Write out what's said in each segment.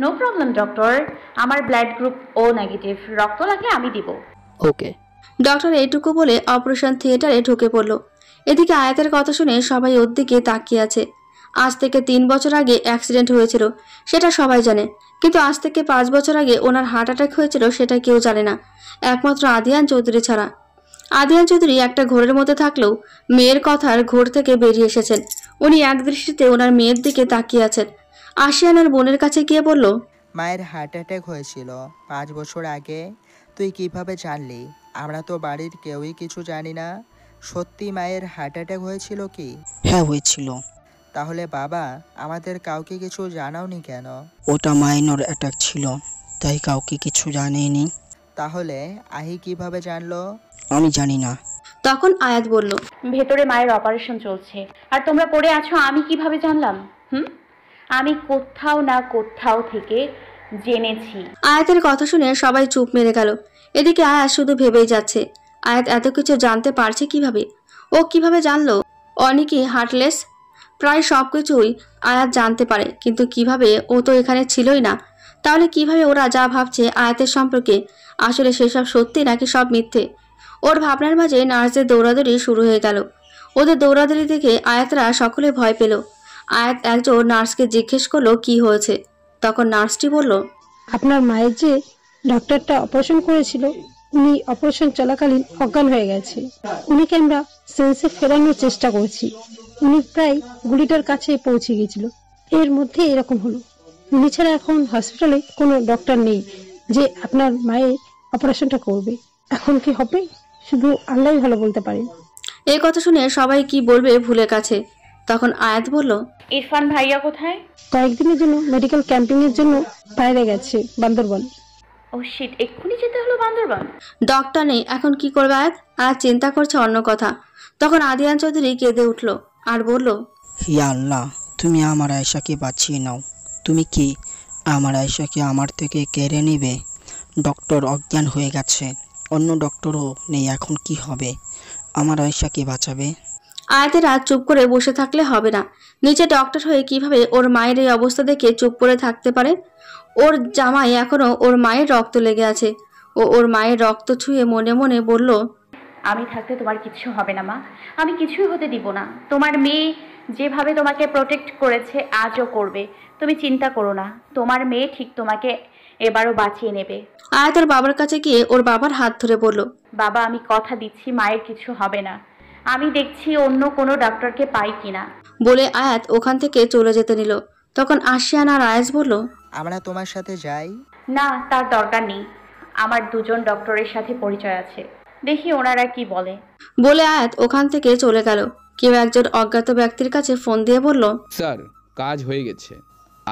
No problem doctor, আমার blood group ও negative, রক্ত লাগলে আমি দিব। ওকে। ডক্টর এইটুকু বলে অপারেশন থিয়েটারে ঢুকে পড়ল। এদিকে আয়াতের কথা শুনে সবাই ওর দিকে তাকিয়ে আছে। আজ থেকে 3 বছর আগে অ্যাক্সিডেন্ট হয়েছিল, সেটা সবাই জানে, কিন্তু আজ থেকে 5 বছর আগে ওনার হার্ট অ্যাটাক হয়েছিল সেটা কেউ জানে না, একমাত্র আদিয়ান চৌধুরী ছাড়া। আদিয়ান চৌধুরী একটা ঘোরের মধ্যে থাকলেও মেয়ের কথার ঘোর থেকে বেরিয়ে এসেছেন। উনি এক দৃষ্টিতে ওনার মেয়ের দিকে তাকিয়ে আছেন। আশিয়ানার বোনের কাছে গিয়ে বলল, মায়ের হার্ট অ্যাটাক হয়েছিল 5 বছর আগে। তুই কিভাবে জানলি? আমরা তো বাড়ির কেউই কিছু জানি না। সত্যি মায়ের হার্ট অ্যাটাক হয়েছিল কি? হ্যাঁ হয়েছিল। তাহলে বাবা, আমাদের কাউকে কিছু জানাওনি কেন? ওটা মাইনর অ্যাটাক ছিল, তাই কাউকে কিছু জানিনি। তাহলে আহি কিভাবে জানলো? আমি জানি না। তখন আয়াত বলল, ভেতরে মায়ের অপারেশন চলছে আর তোমরা পড়ে আছো, আমি কিভাবে জানলাম? আমি কোথাও না কোথাও থেকে জেনেছি। আয়াতের কথা শুনে সবাই চুপ মেরে গেল। এদিকে আয়াত শুধু ভেবেই যাচ্ছে, আয়াত এত কিছু জানতে পারছে কিভাবে? ও কিভাবে জানলো অনেকে হার্টলেস? প্রায় সব কিছুই আয়াত জানতে পারে, কিন্তু কিভাবে? ও তো এখানে ছিলই না। তাহলে কিভাবে ওরা যা ভাবছে আয়াতের সম্পর্কে, আসলে সেসব সত্যি নাকি সব মিথ্যে? ওর ভাবনার মাঝে নার্সদের দৌড়াদৌড়ি শুরু হয়ে গেল। ওদের দৌড়াদৌড়ি দেখে আয়াতরা সকলে ভয় পেল। আয়াত একজন নার্সকে জিজ্ঞেস করলো কি হয়েছে। তখন নার্সটি বলল, আপনার মায়ের যে ডক্টরটা অপারেশন করেছিল, উনি অপারেশন চলাকালীন অজ্ঞান হয়ে গেছে। উনিকে আমরা সেন্সে ফেরানোর চেষ্টা করছি। উনি প্রায় গুলিটার কাছে পৌঁছে গিয়েছিল, এর মধ্যে এরকম হলো। উনি ছাড়া এখন হসপিটালে কোনো ডক্টর নেই যে আপনার মায়ের অপারেশনটা করবে। এখন কি হবে শুধু আল্লাহই ভালো বলতে পারেন। এই কথা শুনে সবাই কি বলবে ভুলে গেছে। তখন আয়াত বলল, ইরফান ভাইয়া কোথায়? কয়েকদিনের জন্য মেডিকেল ক্যাম্পিং এর জন্য বাইরে গেছে বান্দরবান। ও শিট, এক্ষুনি যেতে হলো বান্দরবান? ডক্টর নেই, এখন কি করবে আয়াত? আয়াত চিন্তা করছে অন্য কথা। তখন আদিয়ান চৌধুরী কেঁদে উঠল আর বলল, ইয়া আল্লাহ, তুমি আমার আয়েশাকে বাঁচিয়ে নাও। তুমি কি আমার আয়েশাকে আমার থেকে কেড়ে নিবে? ডক্টর অজ্ঞান হয়ে গেছে, অন্য ডক্টরও নেই, এখন কি হবে? আমার আয়েশাকে বাঁচাবে। আয়াতের রাত চুপ করে বসে থাকলে হবে না। নিচে ডক্টর হয়ে কিভাবে ওর মায়ের এই অবস্থা দেখে চুপ করে থাকতে পারে? ওর জামায় এখনো ওর মায়ের রক্ত লেগে আছে। ও ওর মায়ের রক্ত ছুঁয়ে মনে মনে বলল, আমি থাকতে তোমার কিছু হবে না মা, আমি কিছুই হতে দিব না। তোমার মেয়ে যেভাবে তোমাকে প্রোটেক্ট করেছে আজও করবে, তুমি চিন্তা করো না। তোমার মেয়ে ঠিক তোমাকে এবারও বাঁচিয়ে নেবে। আয়াতের বাবার কাছে গিয়ে ওর বাবার হাত ধরে বলল, বাবা, আমি কথা দিচ্ছি মায়ের কিছু হবে না। আমি দেখছি অন্য কোনো ডাক্তারকে পাই কিনা। বলে আয়াত ওখান থেকে চলে যেতে নিল। তখন আশিয়ান আর আয়াস বলল, আমরা তোমার সাথে যাই? না, তার দরকার নেই। আমার 2জন ডক্টরের সাথে পরিচয় আছে, দেখি ওনারা কি বলে। বলে আয়াত ওখান থেকে চলে গেল। কেউ একজন অজ্ঞাত ব্যক্তির কাছে ফোন দিয়ে বলল, স্যার, কাজ হয়ে গেছে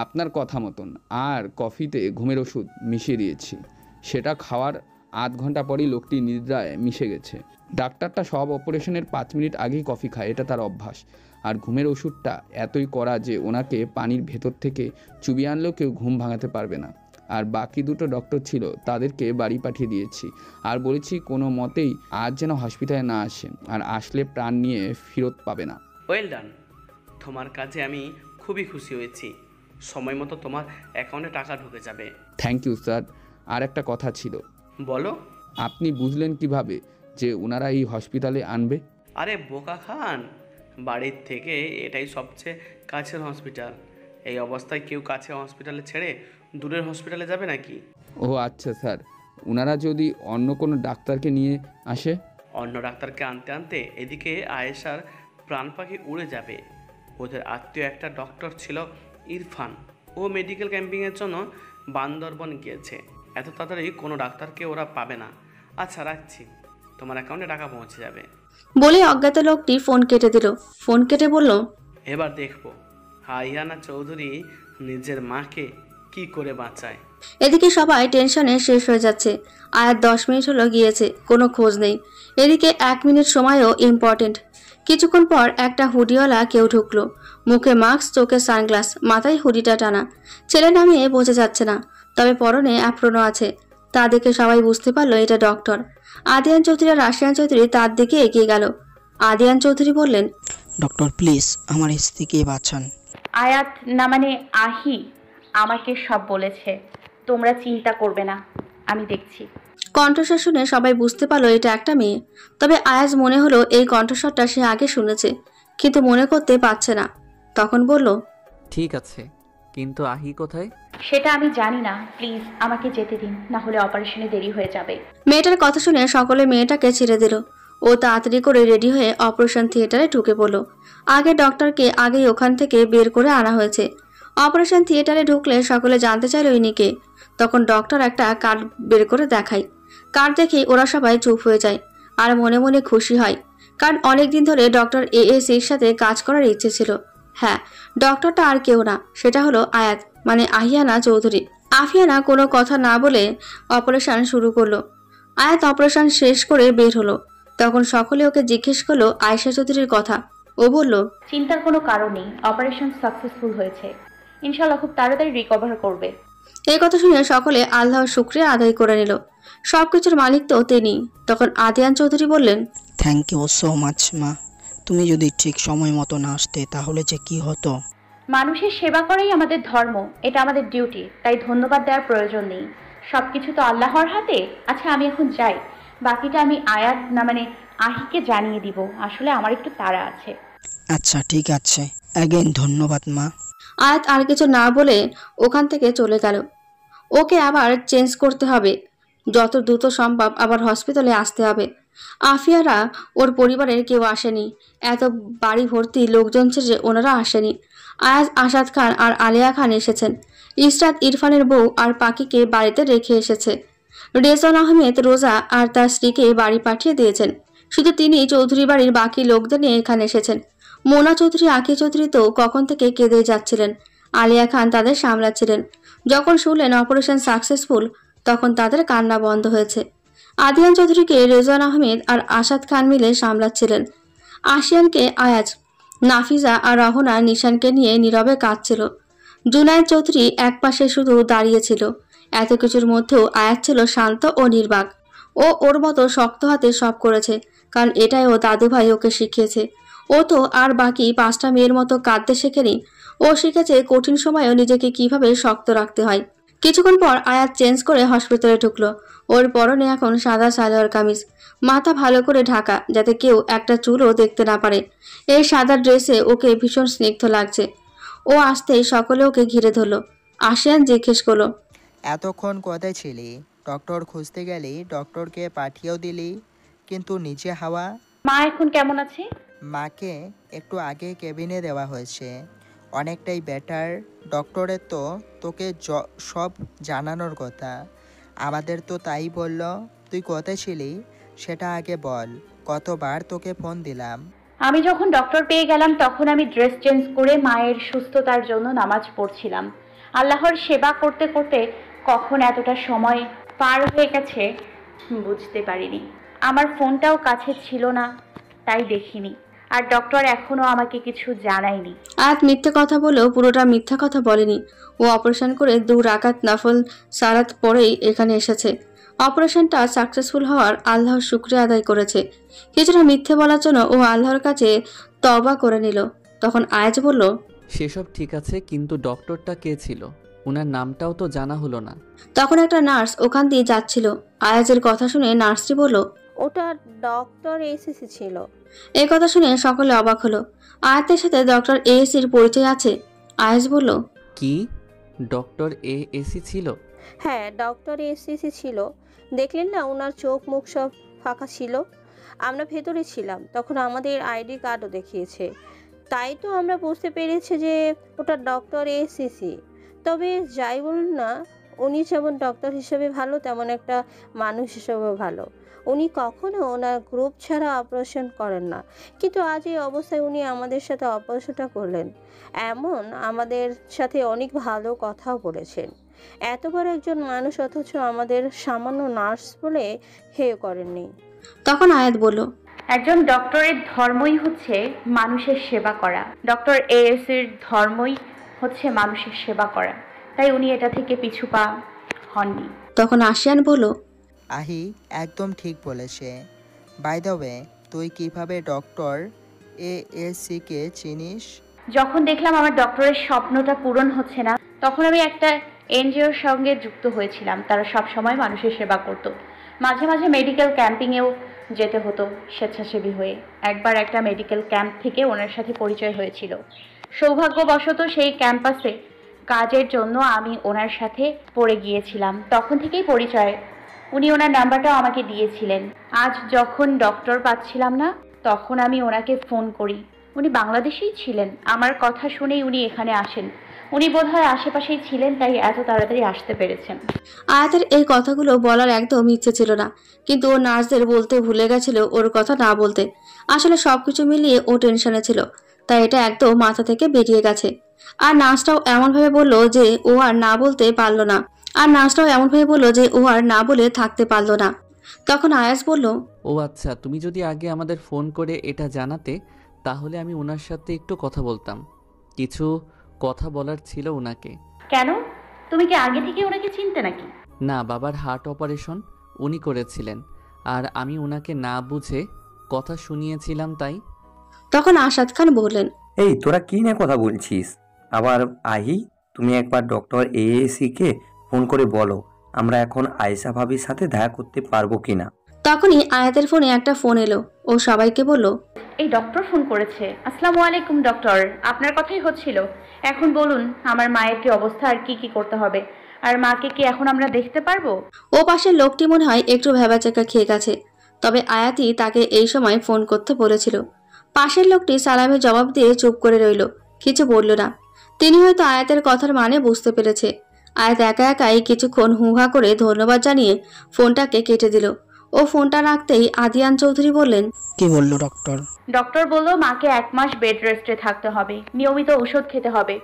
আপনার কথা মতন। আর কফিতে ঘুমের ওষুধ মিশিয়ে দিয়েছি, সেটা খাওয়ার আধ ঘন্টা পরই লোকটি নিদ্রায় মিশে গেছে। ডাক্তারটা সব অপারেশনের 5 মিনিট আগেই কফি খায়, এটা তার অভ্যাস। আর ঘুমের ওষুধটা এতই কড়া যে ওনাকে পানির ভেতর থেকে চুবিয়ে আনলেও কেউ ঘুম ভাঙাতে পারবে না। আর বাকি 2টো ডক্টর ছিল, তাদেরকে বাড়ি পাঠিয়ে দিয়েছি। আর বলেছি কোনো মতেই আজ যেন হসপিটালে না আসে, আর আসলে প্রাণ নিয়ে ফেরত পাবে না। ওয়েল ডান, তোমার কাজে আমি খুবই খুশি হয়েছি। সময় মতো তোমার অ্যাকাউন্টে টাকা ঢুকে যাবে। Thank you sir. আর একটা কথা ছিল। বলো। আপনি বুঝলেন কিভাবে যে ওনারা এই হসপিটালে আনবে? আরে বোকা খান, বাড়ির থেকে এটাই সবচেয়ে কাছের হসপিটাল। এই অবস্থায় কেউ কাছে হসপিটালে ছেড়ে দূরের হসপিটালে যাবে নাকি? ও আচ্ছা স্যার, ওনারা যদি অন্য কোনো ডাক্তারকে নিয়ে আসে? অন্য ডাক্তারকে আনতে আনতে এদিকে আয়েশার প্রাণ পাখি উড়ে যাবে। ওদের আত্মীয় একটা ডক্টর ছিল ইরফান, ও মেডিকেল ক্যাম্পিংয়ের জন্য বান্দরবন গিয়েছে। এত তাড়াতাড়ি কোনো ডাক্তারকে ওরা পাবে না। আচ্ছা রাখছি, তোমার অ্যাকাউন্টে টাকা পৌঁছে যাবে। বলে অজ্ঞাত লোকটি ফোন কেটে দিল। ফোন কেটে বলল, এবার দেখবো আয়ানা চৌধুরী নিজের মাকে কি করে বাঁচায়। এদিকে সবাই টেনশনে শেষ হয়ে যাচ্ছে। আয়াত 10 মিনিট হলো গিয়েছে, কোনো খোঁজ নেই। এদিকে 1 মিনিট সময়ও ইম্পর্টেন্ট। কিছুক্ষণ পর একটা হুডিওয়ালা কেউ ঢুকলো। মুখে মাস্ক, চোখে সানগ্লাস, মাথায় হুডিটা টানা। ছেলে নামিয়ে বোঝা যাচ্ছে না, তবে পরনে অ্যাপ্রনও আছে। তা দেখে সবাই বুঝতে পারলো এটা ডক্টর। আদিয়ান চৌধুরী আর রাশিয়ান চৌধুরী তার দিকে এগিয়ে গেল। আদিয়ান চৌধুরী বললেন, ডক্টর প্লিজ আমার স্ত্রীকে বাঁচান। আয়াত না মানে আহি, আমাকে সব বলেছে। তোমরা চিন্তা করবে না, আমি দেখছি। কণ্ঠস্বর শুনে সবাই বুঝতে পারলো এটা একটা মেয়ে। তবে আয়াজ মনে হলো এই কণ্ঠস্বরটা সে আগে শুনেছে, কিন্তু মনে করতে পারছে না। তখন বলল, ঠিক আছে, কিন্তু আহি কোথায়? সেটা আমি জানি না, প্লিজ আমাকে যেতে দিন, না হলে অপারেশনে দেরি হয়ে যাবে। মেয়েটার কথা শুনে সকলে মেয়েটাকে ছেড়ে দিল। ও তাড়াতাড়ি করে রেডি হয়ে অপারেশন থিয়েটারে ঢুকে পড়ল। আগে ডক্টরকে আগেই ওখান থেকে বের করে আনা হয়েছে। অপারেশন থিয়েটারে ঢুকলে সকলে জানতে চাইল ইনিকে। তখন ডক্টর একটা কার্ড বের করে দেখায়। কার্ড দেখে ওরা সবাই চুপ হয়ে যায় আর মনে মনে খুশি হয়, কারণ অনেকদিন ধরে ডক্টর এএসির সাথে কাজ করার ইচ্ছে ছিল। হ্যাঁ, ডক্টরটা আর কেউ না, সেটা হলো আয়াত, মানে আহিয়ানা চৌধুরী। আফিয়ানা কোনো কথা না বলে অপারেশন শুরু করলো। আয়াত অপারেশন শেষ করে বের হলো। তখন সকলে ওকে জিজ্ঞেস করলো আয়েশা চৌধুরীর কথা। ও বলল, চিন্তার কোনো কারণ নেই, অপারেশন সাকসেসফুল হয়েছে, ইনশাল্লাহ খুব তাড়াতাড়ি রিকভার করবে। এই কথা শুনে সকলে আল্লাহর শুকরিয়া আদায় করে নিল। সবকিছুর মালিক তো তিনি। তখন আদিয়ান চৌধুরী বললেন, থ্যাংক ইউ সো মাচ মা। তুমি যদি ঠিক সময় মতো না আসতে তাহলে যে কি হতো। মানুষের সেবা করাই আমাদের ধর্ম, এটা আমাদের ডিউটি, তাই ধন্যবাদ দেওয়ার প্রয়োজন নেই। সব কিছু তো আল্লাহর হাতে। আচ্ছা, আমি এখন যাই, বাকিটা আমি আয়াত না মানে আহিকে জানিয়ে দিব। আসলে আমার একটু তাড়া আছে। আচ্ছা ঠিক আছে, অ্যাগেন ধন্যবাদ মা। আয়াত আর কিছু না বলে ওখান থেকে চলে গেল। ওকে আবার চেঞ্জ করতে হবে, যত দ্রুত সম্ভব আবার হসপিটালে আসতে হবে। আফিয়ারা ওর পরিবারের কেউ আসেনি, এত বাড়ি ভর্তি লোকজন ছেড়ে ওনারা আসেনি। আয়াজ, আসাদ খান আর আলিয়া খান এসেছেন। ইসরাত ইরফানের বউ আর পাখিকে বাড়িতে রেখে এসেছে। রেজন আহমেদ রোজা আর তার স্ত্রীকে বাড়ি পাঠিয়ে দিয়েছেন। শুধু তিনি চৌধুরী বাড়ির বাকি লোকদের নিয়ে এখানে এসেছেন। মোনা চৌধুরী, আঁকি চৌধুরী তো কখন থেকে কেঁদে যাচ্ছিলেন। আলিয়া খান তাদের সামলাচ্ছিলেন। যখন শুনলেন অপারেশন সাকসেসফুল, তখন তাদের কান্না বন্ধ হয়েছে। আদিয়ান চৌধুরীকে রেজওয়ান আহমেদ আর আসাদ খান মিলে সামলাচ্ছিলেন। আশিয়ানকে আয়াজ, নাফিজা আর রহনা নিশানকে নিয়ে নীরবে কাঁদছিল। জুনায়েদ চৌধুরী একপাশে শুধু দাঁড়িয়েছিল। এত কিছুর মধ্যেও আয়াজ ছিল শান্ত ও নির্বাক। ও ওর মতো শক্ত হাতে সব করেছে, কারণ এটাই ও দাদুভাই ওকে শিখিয়েছে। ও তো আর বাকি 5টা মেয়ের মতো কাঁদতে শেখেনি। ও শিখেছে কঠিন সময়েও নিজেকে কিভাবে শক্ত রাখতে হয়। কিছুক্ষণ পর আয়াত চেঞ্জ করে হসপিটালে ঢুকলো। ওর পরনে এখন সাদা সালোয়ার কামিজ, মাথা ভালো করে ঢাকা যাতে কেউ একটা চুলও দেখতে না পারে। এই সাদা ড্রেসে ওকে ভীষণ স্নিগ্ধ লাগছে। ও আসতেই সকলে ওকে ঘিরে ধরলো। আশিয়ান জিজ্ঞেস করলো, এতক্ষণ কোথায় ছিলি? ডক্টর খুঁজতে গেলি, ডক্টরকে পাঠিয়েও দিলি, কিন্তু নিচে হাওয়া। মা এখন কেমন আছে? মাকে একটু আগে কেবিনে দেওয়া হয়েছে, অনেকটাই বেটার। ডক্টরের তো তোকে সব জানানোর কথা, আমাদের তো তাই বলল। তুই কোথায় ছিলি সেটা আগে বল, কতবার তোকে ফোন দিলাম। আমি যখন ডক্টর পেয়ে গেলাম তখন আমি ড্রেস চেঞ্জ করে মায়ের সুস্থতার জন্য নামাজ পড়ছিলাম। আল্লাহর সেবা করতে করতে কখন এতটা সময় পার হয়ে গেছে বুঝতে পারিনি। আমার ফোনটাও কাছে ছিল না, তাই দেখিনি। আর ডক্টর এখনো আমাকে কিছু জানায়নি। আয়াত মিথ্যে কথা বলেও পুরোটা মিথ্যা কথা বলেনি। ও অপারেশন করে 2 রাকাত নফল সালাত পরেই এখানে এসেছে। অপারেশনটা সাকসেসফুল হওয়ার আল্লাহর শুকরিয়া আদায় করেছে। কিছুটা মিথ্যে বলার জন্য ও আল্লাহর কাছে তওবা করে নিল। তখন আয়াজ বলল, সেসব ঠিক আছে, কিন্তু ডক্টরটা কে ছিল? ওনার নামটাও তো জানা হলো না। তখন একটা নার্স ওখান দিয়ে যাচ্ছিল। আয়াজের কথা শুনে নার্সটি বলল, ওটা ডক্টর এসিসি ছিল। এই কথা শুনে সকলে অবাক হলো। আয়াতের সাথে ডক্টর এএসির পরিচয় আছে? আয়াজ বলল, কি ডক্টর এসি ছিল? হ্যাঁ, ডক্টর এসিসি ছিল। দেখলেন না, ওনার চোখ মুখ সব ফাঁকা ছিল। আমরা ভেতরে ছিলাম, তখন আমাদের আইডি কার্ডও দেখিয়েছে, তাই তো আমরা বুঝতে পেরেছি যে ওটা ডক্টর এসিসি। তবে যাই বলুন না, উনি যেমন ডক্টর হিসেবে ভালো, তেমন একটা মানুষ হিসেবেও ভালো। উনি কখনো ওনার গ্রুপ ছাড়া অপারেশন করেন না, কিন্তু আজ এই অবস্থায় উনি আমাদের সাথে অপারেশনটা করলেন। এমন আমাদের সাথে অনেক ভালো কথাও বলেছেন। এত বড় একজন মানুষ, অথচ আমাদের সামান্য নার্স বলে হেয় করেননি। তখন আয়াত বলল, একজন ডক্টরের ধর্মই হচ্ছে মানুষের সেবা করা। ডক্টর এএসির ধর্মই হচ্ছে মানুষের সেবা করা, তাই উনি এটা থেকে পিছু পা হননি। তখন আশিয়ান বলল, আহি একদম ঠিক বলেছে। বাই দ্য ওয়ে, তুই কিভাবে ডক্টর এএসিকে চিনিস? যখন দেখলাম আমার ডক্টরের স্বপ্নটা পূরণ হচ্ছে না, তখন আমি একটা এনজিওর সঙ্গে যুক্ত হয়েছিলাম। তারা সব সময় মানুষের সেবা করত। মাঝে মাঝে মেডিকেল ক্যাম্পিংয়েও যেতে হতো স্বেচ্ছাসেবী হয়ে। একবার একটা মেডিকেল ক্যাম্প থেকে ওনার সাথে পরিচয় হয়েছিল। সৌভাগ্যবশত সেই ক্যাম্পাসে কাজের জন্য আমি ওনার সাথে পড়ে গিয়েছিলাম। তখন থেকেই পরিচয়। উনি ওনার নাম্বারটাও আমাকে দিয়েছিলেন। আজ যখন ডক্টর পাচ্ছিলাম না, তখন আমি ওনাকে ফোন করি। উনি বাংলাদেশেই ছিলেন। আমার কথা শুনেই উনি এখানে আসেন। উনি বোধহয় আশেপাশেই ছিলেন, তাই এত তাড়াতাড়ি আসতে পেরেছেন। আয়াতের এই কথাগুলো বলার একদম ইচ্ছে ছিল না, কিন্তু ও নার্সদের বলতে ভুলে গেছিল ওর কথা না বলতে। আসলে সবকিছু মিলিয়ে ও টেনশনে ছিল, তাই এটা একদম মাথা থেকে বেরিয়ে গেছে। আর নার্সটাও এমনভাবে বলল যে ও আর না বলে থাকতে পারলো না। তখন আয়াস বলল, ও আচ্ছা, তুমি যদি আগে আমাদের ফোন করে এটা জানাতে, তাহলে আমি ওনার সাথে একটু কথা বলতাম। কিছু কথা বলার ছিল ওনাকে। কেন? তুমি কি আগে থেকে ওনাকে চিনতে নাকি? না, বাবার হার্ট অপারেশন উনি করেছিলেন, আর আমি ওনাকে না বুঝে কথা শুনিয়েছিলাম তাই। তখন আশাদ খান বললেন, এই তোরা কি নিয়ে কথা বলছিস? আবার আহি, তুমি একবার ডক্টর এএসি কে ফোন করে বলো আমরা এখন আয়েশা ভাবির সাথে দেখা করতে পারবো কিনা। তখনই আয়াতের ফোনে একটা ফোন এলো। ও সবাইকে বলল, এই ডক্টর ফোন করেছে। আসসালামু আলাইকুম ডক্টর, আপনার কথাই হচ্ছিল। এখন বলুন আমার মায়ের কি অবস্থা আর কি কি করতে হবে, আর মাকে কি এখন আমরা দেখতে পারবো? ও পাশের লোকটি মনে হয় একটু ভেবাচাকা খেয়ে গেছে, তবে আয়াতই তাকে এই সময় ফোন করতে বলেছিল। পাশের লোকটি সালামের জবাব দিয়ে চুপ করে রইল, কিছু বলল না। তিনি হয়তো আয়াতের কথার মানে বুঝতে পেরেছে। আয়াত একা একাই কিছুক্ষণ হুহা করে ধন্যবাদ জানিয়ে ফোনটাকে কেটে দিল। ও ফোনটা রাখতেই আদিয়ান চৌধুরী বললেন, কি বললো ডক্টর? ডক্টর বলল মাকে 1 মাস বেড রেস্টে থাকতে হবে, নিয়মিত ওষুধ খেতে হবে,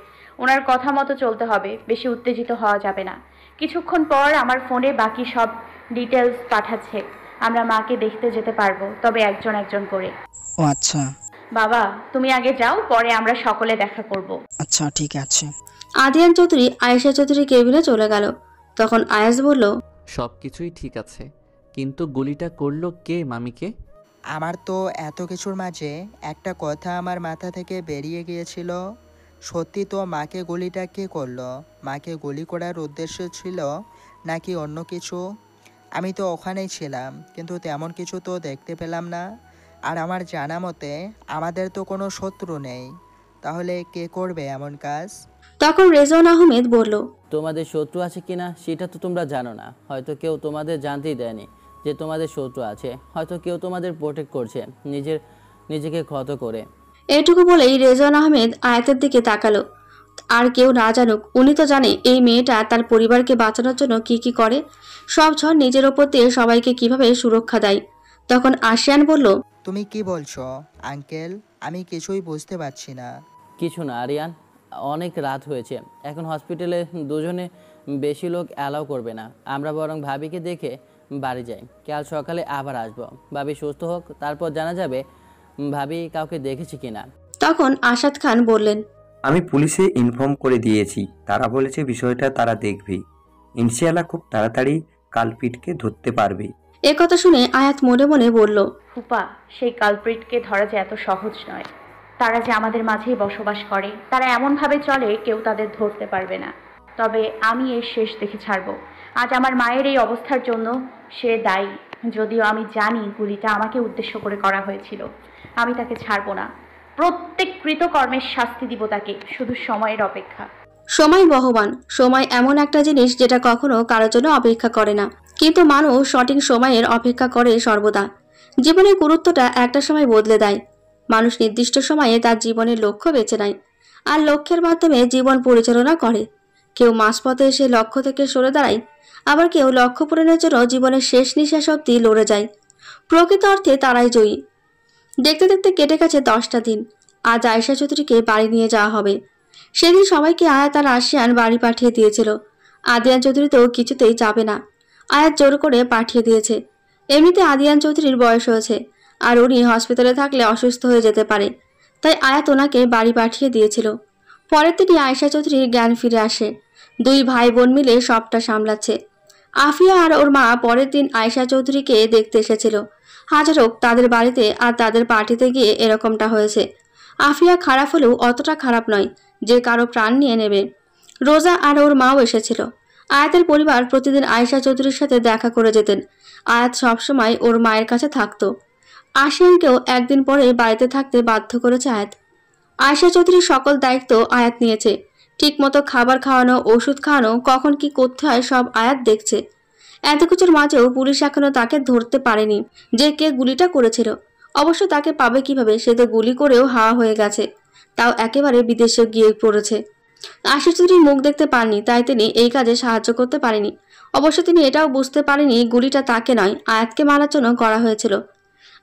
ওনার কথা মতো চলতে হবে, বেশি উত্তেজিত হওয়া যাবে না। কিছুক্ষণ পর আমার ফোনে বাকি সব ডিটেলস পাঠাচ্ছে। আমরা মাকে দেখতে যেতে পারবো, তবে একজন একজন করে। ও আচ্ছা। বাবা তুমি আগে যাও, পরে আমরা সকলে দেখা করব। আচ্ছা ঠিক আছে। আদিয়ান চৌধুরী আয়েশা চৌধুরী কেবিনে চলে গেল। তখন আয়াস বলল, সব কিছুই ঠিক আছে, কিন্তু গুলিটা করলো কে মামিকে? আমার তো এত কিছুর মাঝে একটা কথা আমার মাথা থেকে বেরিয়ে গিয়েছিল। সত্যি তো মাকে গুলিটা কে করলো? মাকে গুলি করার উদ্দেশ্য ছিল নাকি অন্য কিছু? আমি তো ওখানেই ছিলাম, কিন্তু তেমন কিছু তো দেখতে পেলাম না। আর আমার জানা মতে আমাদের তো কোনো শত্রু নেই, তাহলে কে করবে এমন কাজ? তখন রেজন আহমেদ বলল, তোমাদের শত্রু আছে কিনা সেটা তো তোমরা জানো না। হয়তো কেউ তোমাদের জানতেই দেয়নি যে তোমাদের শত্রু আছে। হয়তো কেউ তোমাদের প্রোটেক্ট করছে নিজেকে ক্ষত করে। এটুকু বলেই রেজন আহমেদ আয়াতের দিকে তাকালো। আর কেউ না জানুক, উনি তো জানে এই মেয়েটা তার পরিবারকে বাঁচানোর জন্য কি কি করে। সব ঝড় নিজের ওপর দিয়ে সবাইকে কিভাবে সুরক্ষা দেয়। তখন আশিয়ান বলল, তুমি কি বলছো আঙ্কেল? আমি কিছুই বুঝতে পারছি না। কিছু না আরিয়ান, অনেক রাত হয়েছে। এখন হসপিটালে দুজনে বেশি লোক অ্যালাউ করবে না। আমরা বরং ভাবিকে দেখে বাড়ি যাই। কাল সকালে আবার আসবো। ভাবি সুস্থ হোক, তারপর জানা যাবে ভাবি কাউকে দেখেছি কিনা। তখন আশাদ খান বললেন, আমি পুলিশে ইনফর্ম করে দিয়েছি, তারা বলেছে বিষয়টা তারা দেখবে। ইনশাআল্লাহ খুব তাড়াতাড়ি কালপিটকে ধরতে পারবে। কথা শুনে আয়াত মনে মনে বলল, ফুপা, সেই কালপ্রিটকে ধরা যে এত সহজ নয়। তারা যে আমাদের মাঝেই বসবাস করে, তারা এমনভাবে চলে কেউ তাদের ধরতে পারবে না। তবে আমি এর শেষ দেখে ছাড়ব। আজ আমার মায়ের এই অবস্থার জন্য সে দায়ী। যদিও আমি জানি গুলিটা আমাকে উদ্দেশ্য করে করা হয়েছিল, আমি তাকে ছাড়ব না। প্রত্যেক কৃতকর্মের শাস্তি দিব তাকে, শুধু সময়ের অপেক্ষা। সময় বহমান। সময় এমন একটা জিনিস যেটা কখনো কারোর জন্য অপেক্ষা করে না, কিন্তু মানুষ সঠিক সময়ের অপেক্ষা করে সর্বদা। জীবনের গুরুত্বটা একটা সময় বদলে দেয়। মানুষ নির্দিষ্ট সময়ে তার জীবনের লক্ষ্য বেছে নেয়, আর লক্ষ্যের মাধ্যমে জীবন পরিচালনা করে। কেউ মাঝপথে এসে লক্ষ্য থেকে সরে দাঁড়ায়, আবার কেউ লক্ষ্য পূরণের জন্য জীবনের শেষ নিঃশ্বাস অবধি লড়ে যায়। প্রকৃত অর্থে তারাই জয়ী। দেখতে দেখতে কেটে গেছে 10টা দিন। আজ আয়েশা চৌধুরীকে বাড়ি নিয়ে যাওয়া হবে। সেদিন সবাইকে আয়াত আর আশিয়ান বাড়ি পাঠিয়ে দিয়েছিল। আদিয়ান চৌধুরী তো কিছুতেই যাবে না, আয়াত জোর করে পাঠিয়ে দিয়েছে। এমনিতে আদিয়ান চৌধুরীর বয়স হয়েছে, আর উনি হসপিটালে থাকলে অসুস্থ হয়ে যেতে পারে, তাই আয়াত ওনাকে বাড়ি পাঠিয়ে দিয়েছিল। পরের দিনই আয়েশা চৌধুরীর জ্ঞান ফিরে আসে। 2 ভাই বোন মিলে সবটা সামলাচ্ছে। আফিয়া আর ওর মা পরের দিন আয়েশা চৌধুরীকে দেখতে এসেছিল। হাজার হোক তাদের বাড়িতে আর তাদের পার্টিতে গিয়ে এরকমটা হয়েছে। আফিয়া খারাপ হলেও অতটা খারাপ নয় যে কারো প্রাণ নিয়ে নেবে। রোজা আর ওর মাও এসেছিল। আয়াতের পরিবার প্রতিদিন আয়েশা চৌধুরীর সাথে দেখা করে যেতেন। আয়াত সবসময় ওর মায়ের কাছে থাকতো। আশিয়ানকেও একদিন পরে বাড়িতে থাকতে বাধ্য করেছে আয়াত। আয়েশা চৌধুরীর সকল দায়িত্ব আয়াত নিয়েছে। ঠিকমতো খাবার খাওয়ানো, ওষুধ খাওয়ানো, কখন কি করতে হয় সব আয়াত দেখছে। এত কিছুর মাঝেও পুলিশ এখনো তাকে ধরতে পারেনি যে কে গুলিটা করেছিল। অবশ্য তাকে পাবে কিভাবে, সে তো গুলি করেও হাওয়া হয়ে গেছে, তাও একেবারে বিদেশে গিয়ে পড়েছে। আশিস চৌধুরী মুখ দেখতে পাননি, তাই তিনি এই কাজে সাহায্য করতে পারেনি। অবশ্য তিনি এটাও বুঝতে পারেনি গুলিটা তাকে নয়, আয়াতকে মারার জন্য করা হয়েছিল।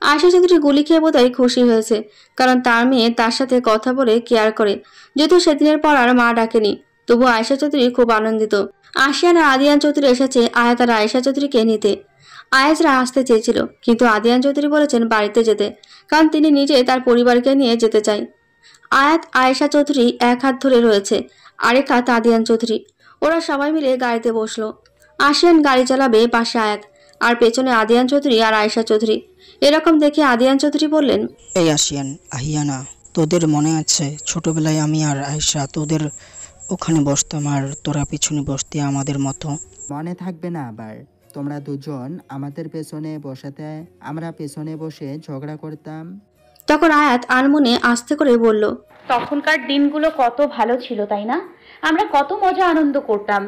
আশিস চৌধুরী গুলি খেয়ে বোধহয় খুশি হয়েছে, কারণ তার মেয়ে তার সাথে কথা বলে কেয়ার করে। যদিও সেদিনের পর আর মা ডাকেনি, তবু আয়েশা চৌধুরী খুব আনন্দিত। আশিয়ান আর আদিয়ান চৌধুরী এসেছে আয়াত আর আয়েশা চৌধুরীকে নিতে। আয়েশরা আসতে চেয়েছিল, কিন্তু আদিয়ান চৌধুরী বলেছেন বাড়িতে যেতে, কারণ তিনি নিজে তার পরিবারকে নিয়ে যেতে চায়। আয়াত আয়েশা চৌধুরী এক হাত ধরে রয়েছে, আরেক হাত আদিয়ান চৌধুরী। ওরা সবাই মিলে গাড়িতে বসলো। আশিয়ান গাড়ি চালাবে, পাশে আয়াত, আর পেছনে আদিয়ান চৌধুরী আর আয়েশা চৌধুরী। এরকম দেখে আদিয়ান চৌধুরী বললেন, এই আশিয়ান, আহিয়ানা, তোদের মনে আছে ছোটবেলায় আমি আর আয়েশা তোদের ওখানে বসতাম আর তোরা পিছনে বসতে আমাদের মতো? মনে থাকবে না আবার? তোমরা দুজন আমাদের পেছনে বসাতে, আমরা পেছনে বসে ঝগড়া করতাম। তখন আয়াত আনমনে আস্তে করে বলল, তখনকার দিনগুলো কত ভালো ছিল তাই না? আমরা কত মজা আনন্দ করতাম।